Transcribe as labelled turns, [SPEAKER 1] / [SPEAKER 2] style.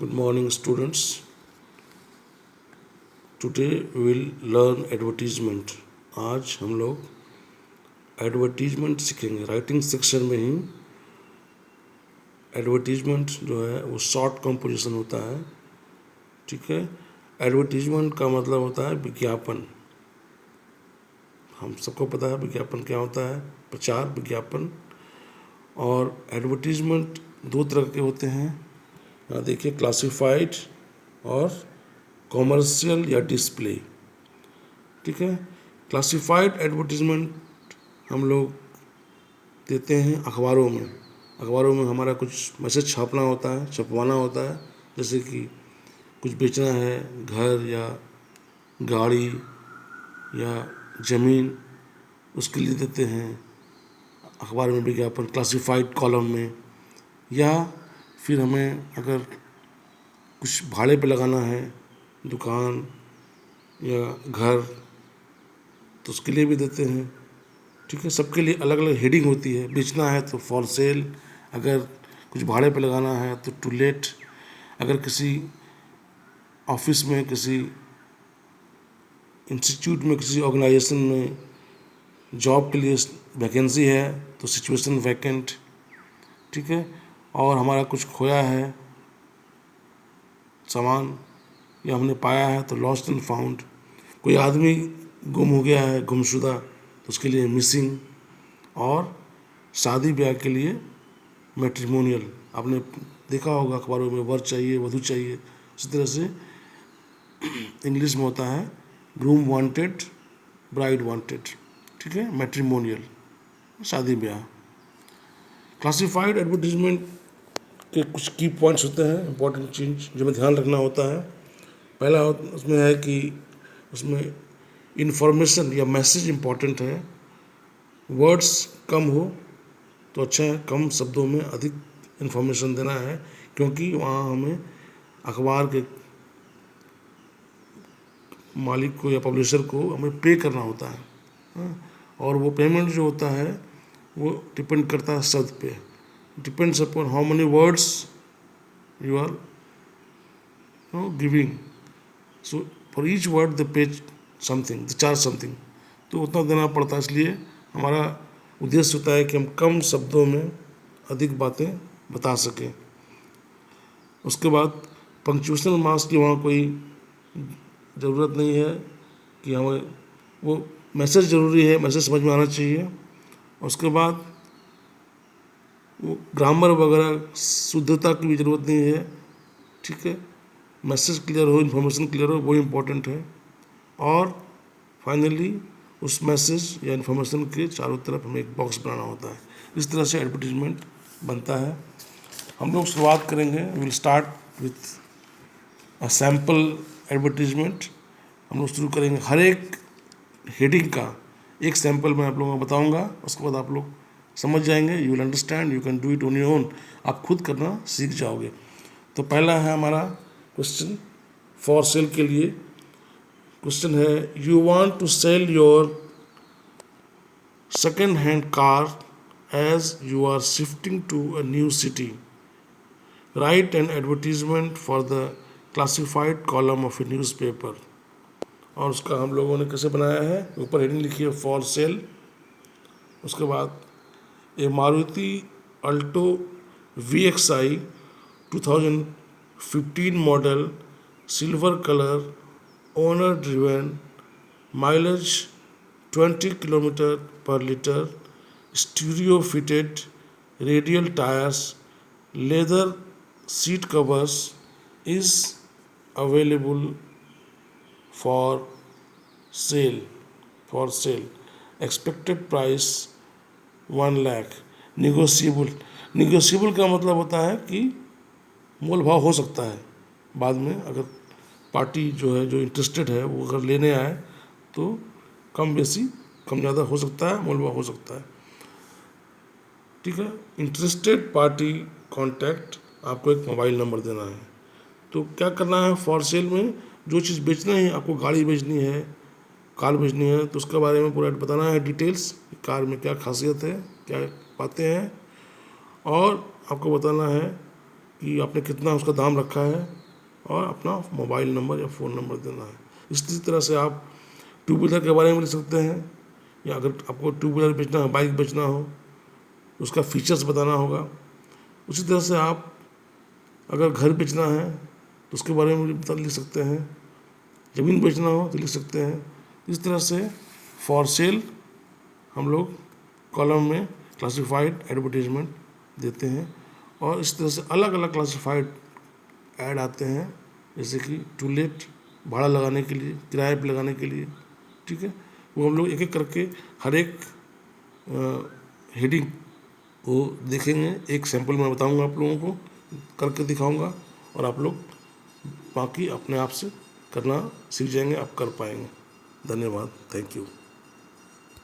[SPEAKER 1] Good morning, students. Today we will learn advertisement. आज हम लोग एडवर्टीजमेंट सीखेंगे. राइटिंग सेक्शन में ही एडवर्टीजमेंट जो है वो शॉर्ट कंपोजिशन होता है. ठीक है. एडवर्टीजमेंट का मतलब होता है विज्ञापन. हम सबको पता है विज्ञापन क्या होता है. प्रचार, विज्ञापन. और एडवर्टीजमेंट दो तरह के होते हैं. यहाँ देखिए, क्लासिफाइड और कॉमर्शियल या डिस्प्ले. ठीक है. क्लासिफाइड एडवर्टीजमेंट हम लोग देते हैं अखबारों में. अखबारों में हमारा कुछ मैसेज छापना होता है, छपवाना होता है. जैसे कि कुछ बेचना है, घर या गाड़ी या ज़मीन, उसके लिए देते हैं अखबार में विज्ञापन, क्लासिफाइड कॉलम में. या फिर हमें अगर कुछ भाड़े पे लगाना है, दुकान या घर, तो उसके लिए भी देते हैं. ठीक है. सबके लिए अलग अलग हेडिंग होती है. बेचना है तो फॉर सेल, अगर कुछ भाड़े पे लगाना है तो टू लेट, अगर किसी ऑफिस में, किसी इंस्टीट्यूट में, किसी ऑर्गेनाइजेशन में जॉब के लिए वैकेंसी है तो सिचुएशन वैकेंट. ठीक है. और हमारा कुछ खोया है सामान या हमने पाया है तो लॉस्ट एंड फाउंड. कोई आदमी गुम हो गया है, गुमशुदा, तो उसके लिए मिसिंग. और शादी ब्याह के लिए मैट्रिमोनियल. आपने देखा होगा अखबारों में, वर चाहिए, वधू चाहिए. इसी तरह से इंग्लिश में होता है ग्रूम वांटेड, ब्राइड वांटेड. ठीक है. मैट्रिमोनियल, शादी ब्याह. क्लासिफाइड एडवर्टीजमेंट के कुछ की पॉइंट्स होते हैं, इंपॉर्टेंट चीज जो हमें ध्यान रखना होता है. पहला उसमें है कि उसमें इन्फॉर्मेशन या मैसेज इम्पॉर्टेंट है. वर्ड्स कम हो तो अच्छा है, कम शब्दों में अधिक इन्फॉर्मेशन देना है, क्योंकि वहाँ हमें अखबार के मालिक को या पब्लिशर को हमें पे करना होता है. और वो पेमेंट जो होता है वो डिपेंड करता है शब्द पे. Depends upon how many words you are giving. So for each word the pay something, the charge something. तो उतना देना पड़ता है. इसलिए हमारा उद्देश्य होता है कि हम कम शब्दों में अधिक बातें बता सकें. उसके बाद पंक्चुएशनल मार्क्स की वहाँ कोई ज़रूरत नहीं है कि हमें वो मैसेज ज़रूरी है, मैसेज समझ में आना चाहिए. उसके बाद वो ग्रामर वगैरह शुद्धता की भी ज़रूरत नहीं है. ठीक है. मैसेज क्लियर हो, इन्फॉर्मेशन क्लियर हो, वो इम्पोर्टेंट है. और फाइनली उस मैसेज या इन्फॉर्मेशन के चारों तरफ हमें एक बॉक्स बनाना होता है. इस तरह से एडवर्टीजमेंट बनता है. हम लोग शुरुआत करेंगे. Will start with a sample advertisement. हम लोग शुरू करेंगे हर एक हेडिंग का एक सैम्पल मैं आप लोगों को बताऊंगा. उसके बाद आप लोग समझ जाएंगे. You will understand, you can do it on your own. आप खुद करना सीख जाओगे. तो पहला है हमारा क्वेश्चन फॉर सेल के लिए. क्वेश्चन है, you want to sell your second hand car as you are shifting to a new city. Write an advertisement for the classified column of a newspaper. और उसका हम लोगों ने कैसे बनाया है, ऊपर हेडिंग लिखी है फॉर सेल. उसके बाद a Maruti Alto VXI 2015 model, silver colour, owner driven, mileage 20 kilometre per litre, stereo fitted, radial tyres, leather seat covers, is available for sale. For sale. Expected price 1 lakh. Negotiable. Negotiable का मतलब होता है कि मोल भाव हो सकता है बाद में. अगर पार्टी जो है, जो इंटरेस्टेड है, वो अगर लेने आए तो कम बेसी, कम ज़्यादा हो सकता है, मोल भाव हो सकता है. ठीक है. Interested party contact. आपको एक मोबाइल नंबर देना है. तो क्या करना है फॉर सेल में, जो चीज़ बेचना है, आपको गाड़ी बेचनी है, कार बेचनी है, तो उसके बारे में पूरा बताना है डिटेल्स. कार में क्या खासियत है, क्या बातें हैं. और आपको बताना है कि आपने कितना उसका दाम रखा है और अपना मोबाइल नंबर या फ़ोन नंबर देना है। इसी तरह से आप टू व्हीलर के बारे में लिख सकते हैं, या अगर आपको टू व्हीलर बेचना हो, बाइक बेचना हो, उसका फीचर्स बताना होगा। उसी तरह से आप अगर घर बेचना है तो उसके बारे में भी लिख सकते हैं, ज़मीन बेचना हो तो लिख सकते हैं। इस तरह से फॉर सेल हम लोग कॉलम में क्लासिफाइड एडवर्टीजमेंट देते हैं, और इस तरह से अलग अलग क्लासिफाइड ऐड आते हैं, जैसे कि टू लेट, भाड़ा लगाने के लिए, किराए पे लगाने के लिए, ठीक है। वो हम लोग एक एक करके हर एक हेडिंग को देखेंगे। एक सैंपल मैं बताऊंगा आप लोगों को, करके दिखाऊंगा, और आप लोग बाकी अपने आप से करना सीख जाएंगे, आप कर पाएंगे। धन्यवाद, थैंक यू।